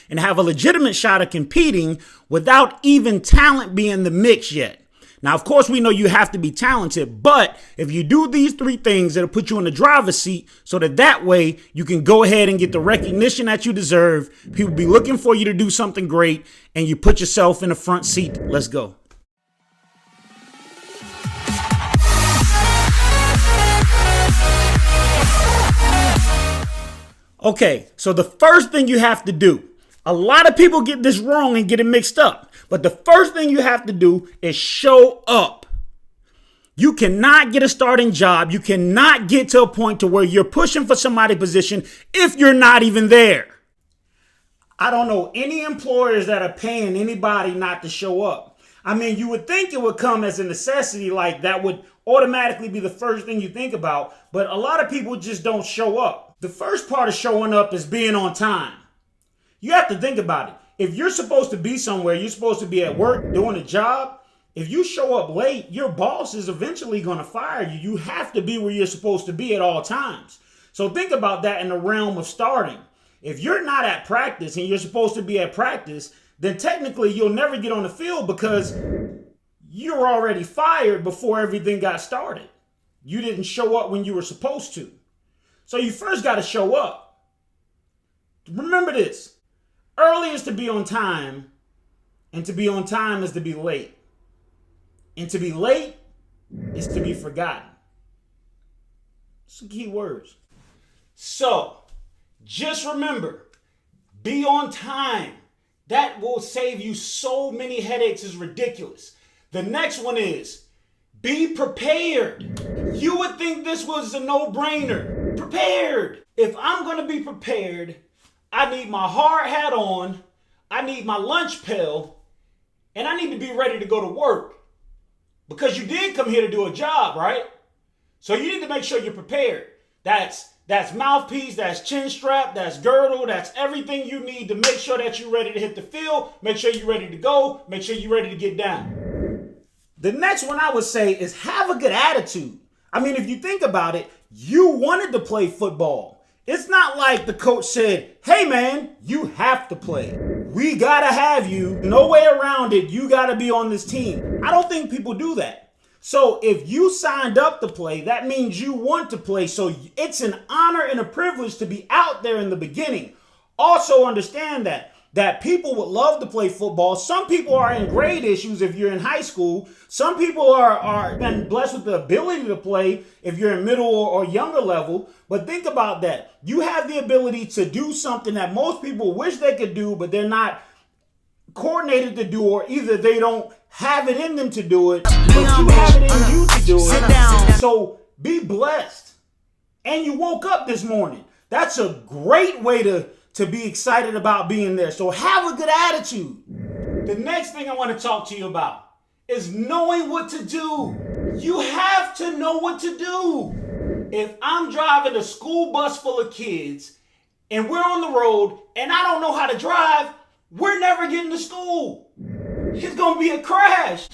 and have a legitimate shot of competing without even talent being the mix yet. Now, of course, we know you have to be talented, but if you do these three things, it'll put you in the driver's seat so that way you can go ahead and get the recognition that you deserve. People be looking for you to do something great, and you put yourself in the front seat. Let's go. Okay, so the first thing you have to do, a lot of people get this wrong and get it mixed up. But the first thing you have to do is show up. You cannot get a starting job. You cannot get to a point to where you're pushing for somebody's position if you're not even there. I don't know any employers that are paying anybody not to show up. I mean, you would think it would come as a necessity, like that would automatically be the first thing you think about. But a lot of people just don't show up. The first part of showing up is being on time. You have to think about it. If you're supposed to be somewhere, you're supposed to be at work doing a job. If you show up late, your boss is eventually going to fire you. You have to be where you're supposed to be at all times. So think about that in the realm of starting. If you're not at practice and you're supposed to be at practice, then technically you'll never get on the field because you're already fired before everything got started. You didn't show up when you were supposed to. So you first got to show up. Remember this. Early is to be on time, and to be on time is to be late. And to be late is to be forgotten. Some key words. So, just remember, be on time. That will save you so many headaches, it's ridiculous. The next one is, be prepared. You would think this was a no-brainer. Prepared. If I'm going to be prepared, I need my hard hat on, I need my lunch pail, and I need to be ready to go to work. Because you did come here to do a job, right? So you need to make sure you're prepared. That's mouthpiece, that's chin strap, that's girdle, that's everything you need to make sure that you're ready to hit the field, make sure you're ready to go, make sure you're ready to get down. The next one I would say is have a good attitude. I mean, if you think about it, you wanted to play football. It's not like the coach said, hey man, you have to play. We gotta have you. No way around it. You gotta be on this team. I don't think people do that. So if you signed up to play, that means you want to play. So it's an honor and a privilege to be out there in the beginning. Also understand that people would love to play football. Some people are in grade issues if you're in high school. Some people are been blessed with the ability to play if you're in middle or younger level. But think about that. You have the ability to do something that most people wish they could do, but they're not coordinated to do, or either they don't have it in them to do it, but you have it in you to do it. So be blessed. And you woke up this morning. That's a great way to be excited about being there. So have a good attitude. The next thing I want to talk to you about is knowing what to do. You have to know what to do. If I'm driving a school bus full of kids and we're on the road and I don't know how to drive, we're never getting to school. It's going to be a crash.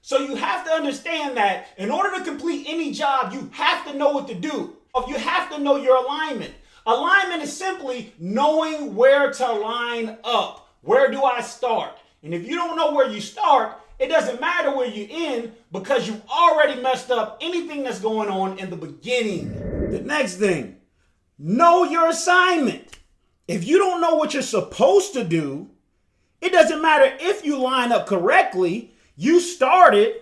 So you have to understand that in order to complete any job, you have to know what to do. You have to know your alignment. Alignment is simply knowing where to line up. Where do I start? And if you don't know where you start, it doesn't matter where you end because you've already messed up anything that's going on in the beginning. The next thing, know your assignment. If you don't know what you're supposed to do, it doesn't matter if you line up correctly. You started,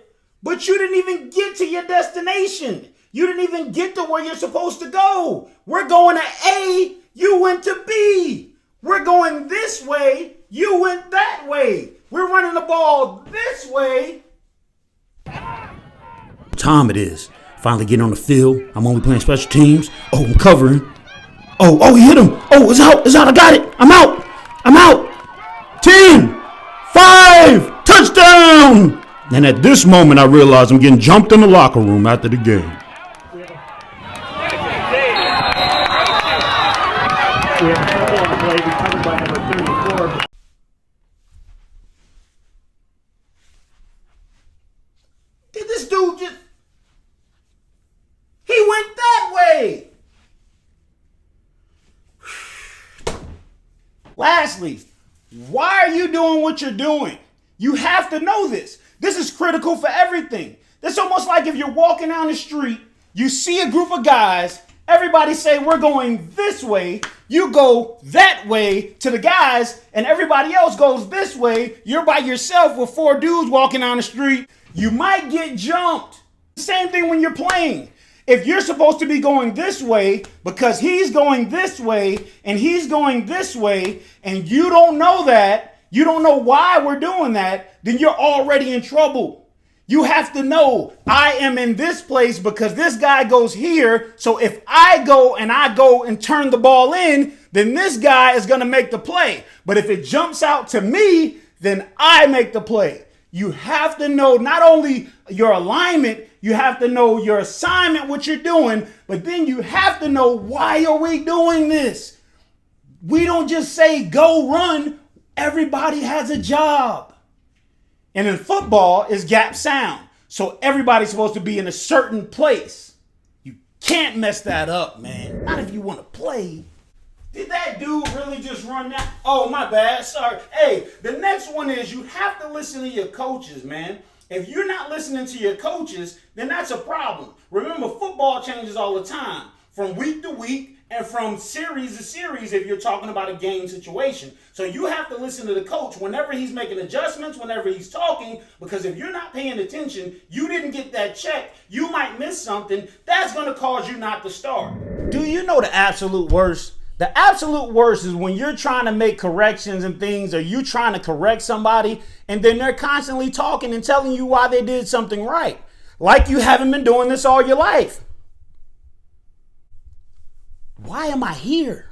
but you didn't even get to your destination. You didn't even get to where you're supposed to go. We're going to A, you went to B. We're going this way, you went that way. We're running the ball this way. Time it is. Finally getting on the field. I'm only playing special teams. Oh, I'm covering. Oh, he hit him. Oh, it's out. I got it. I'm out. 10, 5, touchdown. And at this moment, I realize I'm getting jumped in the locker room after the game. Did this dude just... He went that way. Last lastly, why are you doing what you're doing? You have to know this. This is critical for everything. It's almost like if you're walking down the street, you see a group of guys, everybody say, we're going this way. You go that way to the guys, and everybody else goes this way. You're by yourself with 4 dudes walking down the street. You might get jumped. Same thing when you're playing. If you're supposed to be going this way because he's going this way and he's going this way, and you don't know that, you don't know why we're doing that, then you're already in trouble. You have to know, I am in this place because this guy goes here. So if I go and turn the ball in, then this guy is going to make the play. But if it jumps out to me, then I make the play. You have to know not only your alignment, you have to know your assignment, what you're doing, but then you have to know, why are we doing this? We don't just say go run. Everybody has a job. And in football, it's gap sound. So everybody's supposed to be in a certain place. You can't mess that up, man. Not if you want to play. Did that dude really just run that? Oh, my bad. Sorry. Hey, the next one is you have to listen to your coaches, man. If you're not listening to your coaches, then that's a problem. Remember, football changes all the time, from week to week and from series to series if you're talking about a game situation. So you have to listen to the coach whenever he's making adjustments, whenever he's talking, because if you're not paying attention, you didn't get that check, you might miss something. That's going to cause you not to start. Do you know the absolute worst? The absolute worst is when you're trying to make corrections and things, or you trying to correct somebody, and then they're constantly talking and telling you why they did something right. Like you haven't been doing this all your life. Why am I here?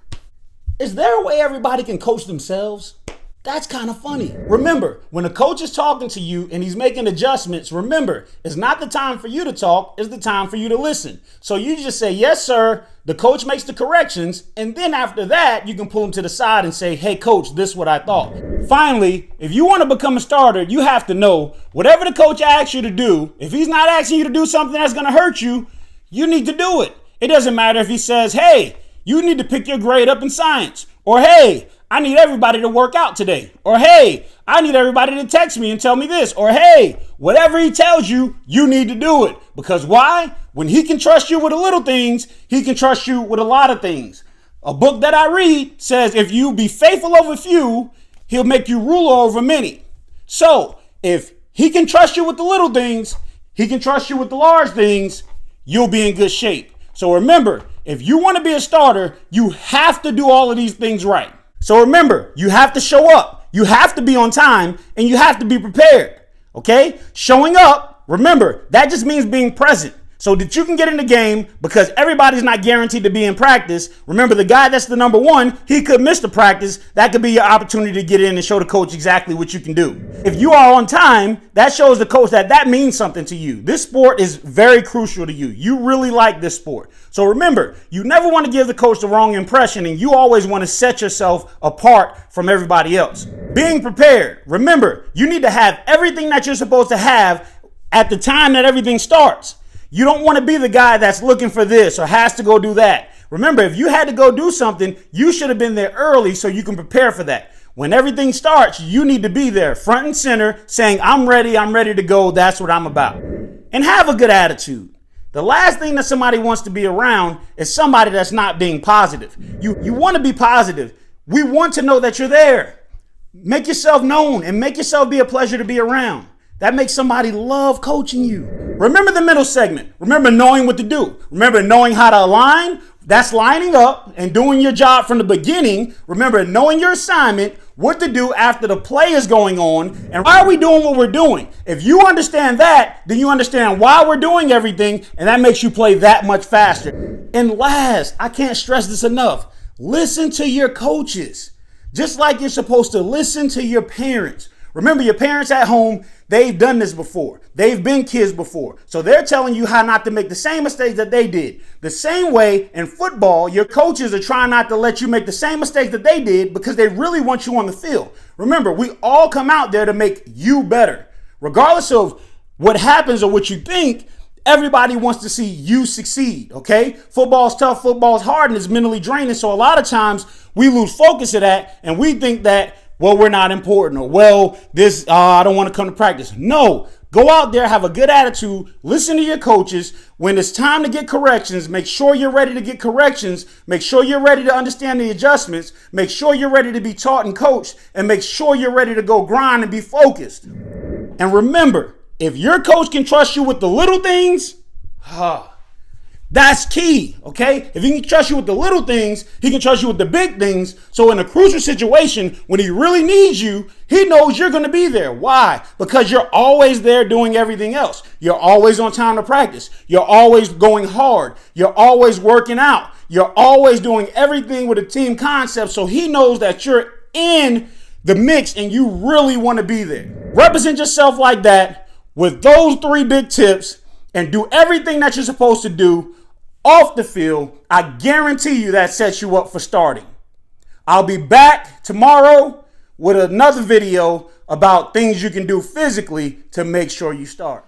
Is there a way everybody can coach themselves? That's kind of funny. Remember, when a coach is talking to you and he's making adjustments, remember, it's not the time for you to talk, it's the time for you to listen. So you just say, yes, sir. The coach makes the corrections. And then after that, you can pull him to the side and say, hey, coach, this is what I thought. Finally, if you want to become a starter, you have to know whatever the coach asks you to do, if he's not asking you to do something that's going to hurt you, you need to do it. It doesn't matter if he says, hey, you need to pick your grade up in science, or hey, I need everybody to work out today, or hey, I need everybody to text me and tell me this, or hey, whatever he tells you, you need to do it. Because why? When he can trust you with the little things, he can trust you with a lot of things. A book that I read says if you be faithful over few, he'll make you ruler over many. So if he can trust you with the little things, he can trust you with the large things, you'll be in good shape. So remember, if you want to be a starter, you have to do all of these things right. So remember, you have to show up, you have to be on time, and you have to be prepared, okay? Showing up, remember, that just means being present so that you can get in the game, because everybody's not guaranteed to be in practice. Remember, the guy that's the number one, he could miss the practice. That could be your opportunity to get in and show the coach exactly what you can do. If you are on time, that shows the coach that means something to you. This sport is very crucial to you. You really like this sport. So remember, you never want to give the coach the wrong impression, and you always want to set yourself apart from everybody else. Being prepared. Remember, you need to have everything that you're supposed to have at the time that everything starts. You don't want to be the guy that's looking for this or has to go do that. Remember, if you had to go do something, you should have been there early so you can prepare for that. When everything starts, you need to be there front and center saying, I'm ready to go. That's what I'm about. And have a good attitude. The last thing that somebody wants to be around is somebody that's not being positive. You want to be positive. We want to know that you're there. Make yourself known and make yourself be a pleasure to be around. That makes somebody love coaching you. Remember the middle segment. Remember knowing what to do. Remember knowing how to align. That's lining up and doing your job from the beginning. Remember knowing your assignment, what to do after the play is going on, and why are we doing what we're doing. If you understand that, then you understand why we're doing everything, and that makes you play that much faster. And last, I can't stress this enough. Listen to your coaches. Just like you're supposed to listen to your parents. Remember, your parents at home, they've done this before. They've been kids before. So they're telling you how not to make the same mistakes that they did. The same way in football, your coaches are trying not to let you make the same mistakes that they did because they really want you on the field. Remember, we all come out there to make you better. Regardless of what happens or what you think, Everybody wants to see you succeed, okay? Football's tough, football's hard, and it's mentally draining. So a lot of times we lose focus of that, and we think that, well, we're not important, or, well, I don't want to come to practice. No, go out there, have a good attitude, listen to your coaches. When it's time to get corrections, make sure you're ready to get corrections. Make sure you're ready to understand the adjustments. Make sure you're ready to be taught and coached, and make sure you're ready to go grind and be focused. And remember, if your coach can trust you with the little things, that's key, okay? If he can trust you with the little things, he can trust you with the big things. So in a crucial situation, when he really needs you, he knows you're going to be there. Why? Because you're always there doing everything else. You're always on time to practice. You're always going hard. You're always working out. You're always doing everything with a team concept. So he knows that you're in the mix and you really want to be there. Represent yourself like that with those 3 big tips and do everything that you're supposed to do off the field. I guarantee you that sets you up for starting. I'll be back tomorrow with another video about things you can do physically to make sure you start.